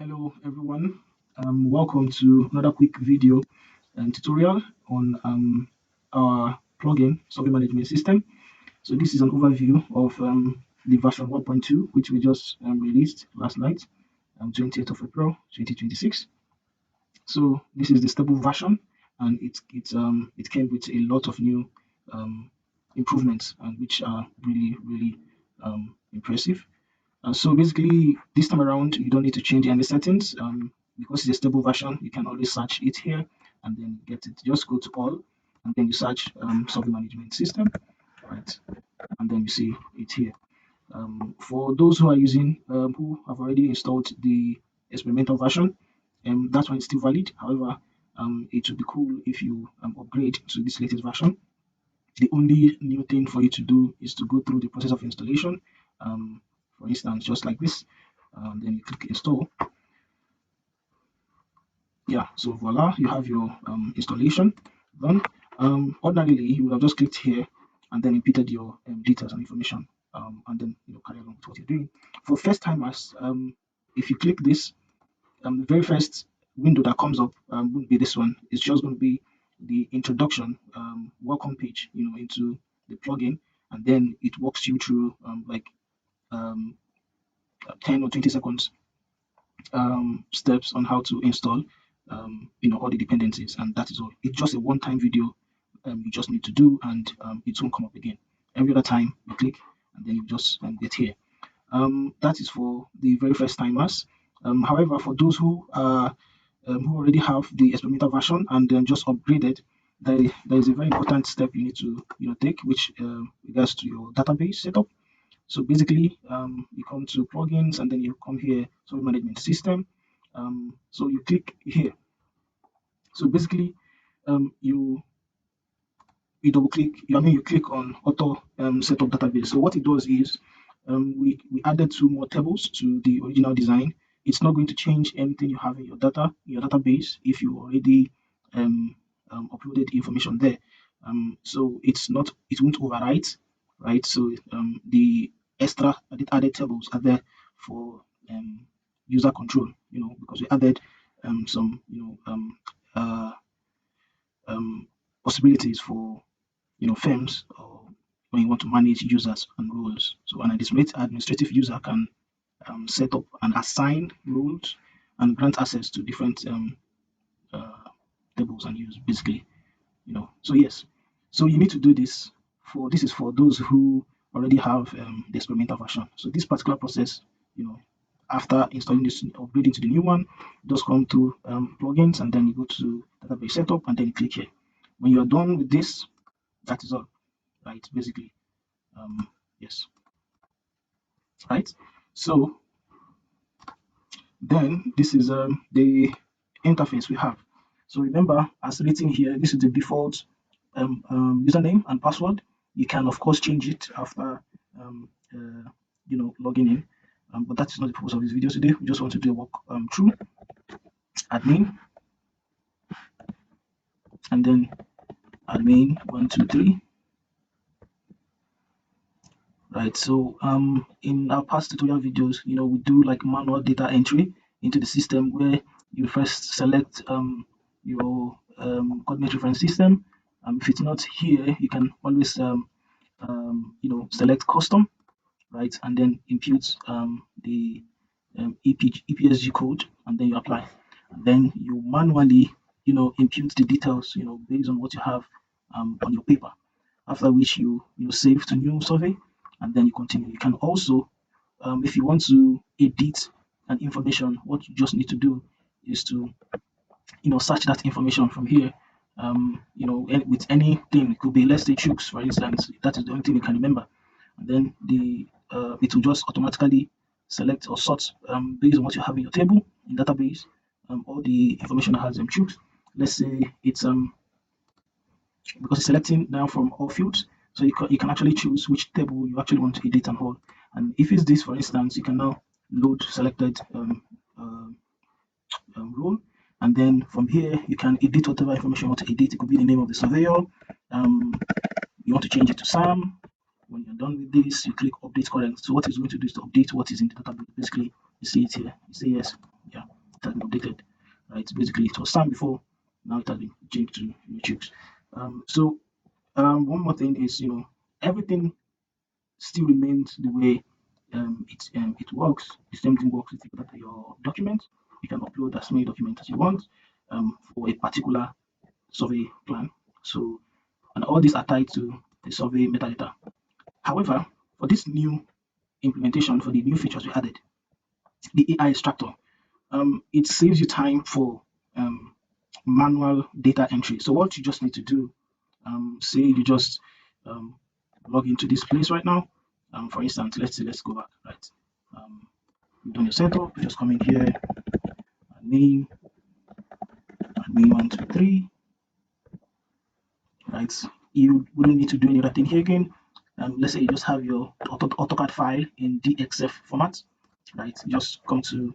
Hello everyone, welcome to another quick video tutorial on our plugin survey management system. So this is an overview of the version 1.2 which we just released last night, 28th of April 2026. So this is the stable version, and it came with a lot of new improvements, and which are really impressive. So basically, this time around, you don't need to change any settings because it's a stable version. You can always search it here and then get it. Just go to all, and then you search survey management system, right? And then you see it here. For those who are using, who have already installed the experimental version, that one is still valid. However, it would be cool if you upgrade to this latest version. The only new thing for you to do is to go through the process of installation. For instance, just like this, then you click install. Yeah, so voila, you have your installation done. Ordinarily, you would have just clicked here and then inputted your details and information, and then carry along with what you're doing. For first timers, if you click this, the very first window that comes up wouldn't be this one. It's just going to be the introduction, welcome page, into the plugin, and then it walks you through like 10 or 20 seconds steps on how to install all the dependencies, and that is all. It's just a one-time video you just need to do, and it won't come up again. Every other time you click and then you just get here. That is for the very first timers. However, for those who already have the experimental version and then just upgraded, there is a very important step you need to take, which regards to your database setup. So basically, you come to plugins and then you come here, survey management system. So you click here. So basically, you double click. You click on auto setup database. So what it does is, we added 2 more tables to the original design. It's not going to change anything you have in your database if you already uploaded information there. So it won't overwrite, right? So the extra added tables are there for user control, because we added some possibilities for firms, or when you want to manage users and roles. So an administrative user can set up and assign roles and grant access to different tables and use, basically. So yes, so you need to do this. This is for those who already have the experimental version. So this particular process, after installing this, upgrading to the new one, just come to plugins, and then you go to database setup, and then you click here. When you are done with this, that is all, right? Basically, yes, right. So then this is the interface we have. So remember, as written here, this is the default username and password. You can of course change it after logging in, but that is not the purpose of this video today. We just want to do a walk through admin, and then admin 1, 2, 3. Right, so in our past tutorial videos, we do like manual data entry into the system, where you first select your coordinate reference system. If it's not here, you can always select custom, right, and then impute the EPSG code, and then you apply, and then you manually impute the details based on what you have on your paper, after which you save to new survey, and then you continue. You can also, if you want to edit an information, what you just need to do is to search that information from here, with anything. It could be, let's say, chooks, for instance. That is the only thing you can remember, and then it will just automatically select or sort based on what you have in your table in database, all the information that has chooks. Let's say it's because it's selecting now from all fields, so you can actually choose which table you actually want to edit and hold. And if it's this, for instance, you can now load selected role, and then from here you can edit whatever information you want to edit. It could be the name of the surveyor. You want to change it to Sam. When you're done with this, you click update current. So what it's going to do is to update what is in the database. Basically, you see it here. You say yes, yeah. it has been updated, right? Basically, it was SAM before, now it has been changed to Chooks. One more thing is, everything still remains the way it works. The same thing works with your document. You can upload as many documents as you want for a particular survey plan. So, and all these are tied to the survey metadata. However, for this new implementation, for the new features we added, the AI extractor, it saves you time for manual data entry. So what you just need to do, say you just log into this place right now. For instance, let's go back, right? You've done your setup, you just come in here, admin 123, right? You wouldn't need to do any other thing here again. Let's say you just have your AutoCAD file in DXF format, right? You just come to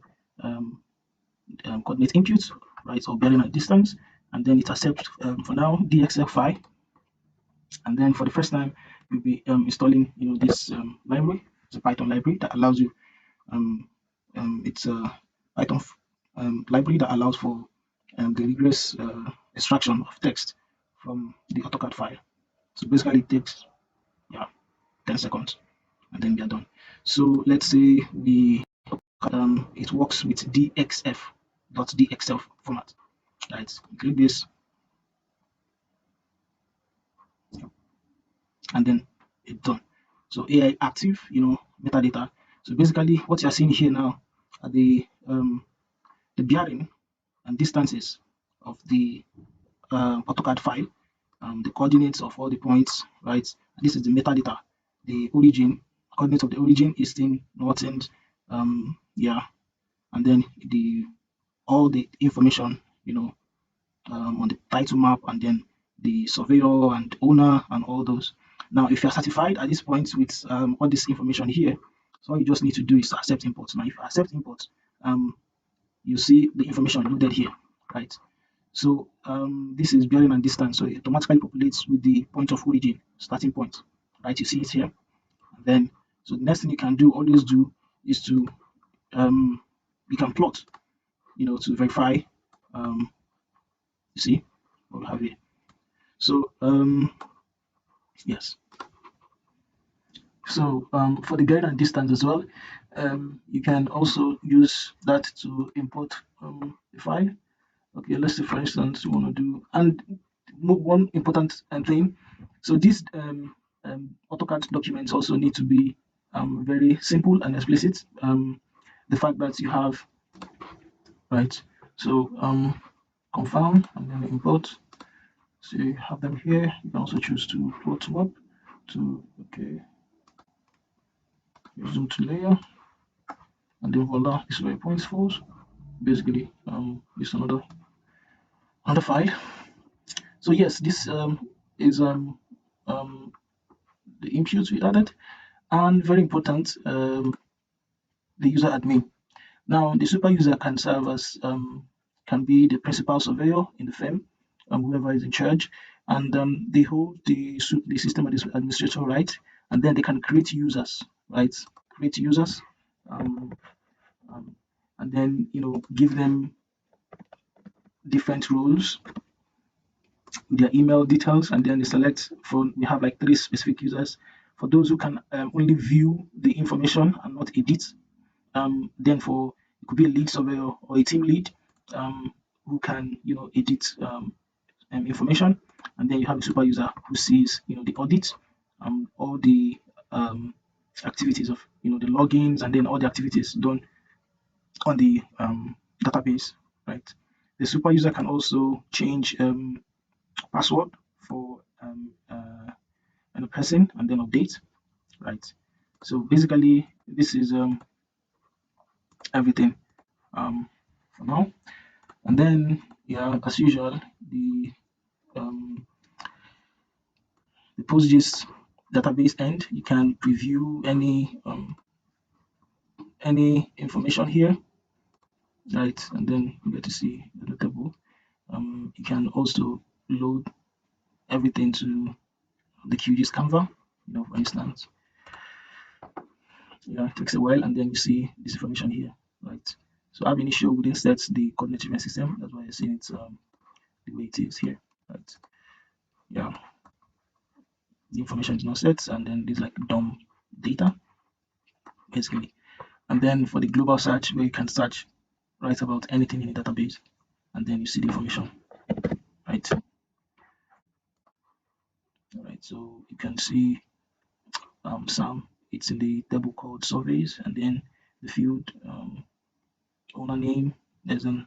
coordinate input, right, or bearing and distance, and then it accepts for now DXF file. And then for the first time, you'll be installing, this library. It's a Python library that allows you. It's a Python library that allows for the rigorous extraction of text from the AutoCAD file. So basically, it takes 10 seconds, and then we are done. So let's say it works with DXF.DXF format. Right, click this, and then it's done. So AI active, metadata. So basically, what you're seeing here now are the bearing and distances of the AutoCAD file, the coordinates of all the points, right? And this is the metadata, the origin, coordinates of the origin, eastern, northern, and then all the information, on the title map, and then the surveyor and owner and all those. Now, if you're certified at this point with all this information here, so all you just need to do is accept imports. Now, if you accept imports, you see the information loaded here, right? So this is bearing and distance, so it automatically populates with the point of origin, starting point, right? You see it here. And then, so the next thing you can always do, is to you can plot, to verify. You see what we have here. So yes. So for the bearing and distance as well, you can also use that to import the file. Okay, let's say for instance you want to do, and one important thing, so these AutoCAD documents also need to be very simple and explicit. The fact that you have, right, so confirm and then import. So you have them here. You can also choose to plot swap to, okay, zoom to layer, and then voila, this is where points falls. Basically, it's another file. So yes, this is the inputs we added, and very important, the user admin. Now, the super user can serve as can be the principal surveyor in the firm, whoever is in charge, and they hold the system administrator, right? And then they can create users, right? Create users, and then give them different roles, their email details, and then they select we have like 3 specific users. For those who can only view the information and not edit, then it could be a lead surveyor or a team lead who can edit information, and then you have a super user who sees the audit, all the activities of the logins, and then all the activities done on the database, right? The super user can also change password for a person, and then update, right? So basically, this is everything for now. And then, as usual, the PostGIS database end, you can preview any information here, right? And then you get to see the table. You can also load everything to the QGIS Canva, for instance. It takes a while, and then you see this information here, right? So ab initio would insert the coordinate reference system. That's why you're seeing it the way it is here. Right. Yeah. The information is not set, and then this like DOM data, basically. And then for the global search, where you can search right about anything in the database, and then you see the information. Right. All right. So you can see Sam. It's in the table called surveys, and then the field owner name. There's a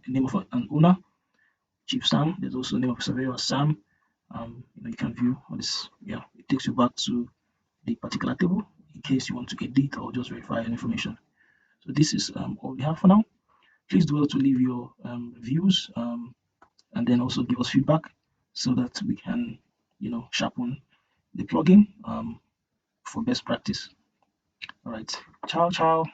name of an owner, Chief Sam. There's also a name of a surveyor, Sam. You can view all this. Yeah, it takes you back to the particular table in case you want to edit or just verify an information. So this is all we have for now. Please do well to leave your reviews and then also give us feedback so that we can, sharpen the plugin for best practice. All right, ciao, ciao.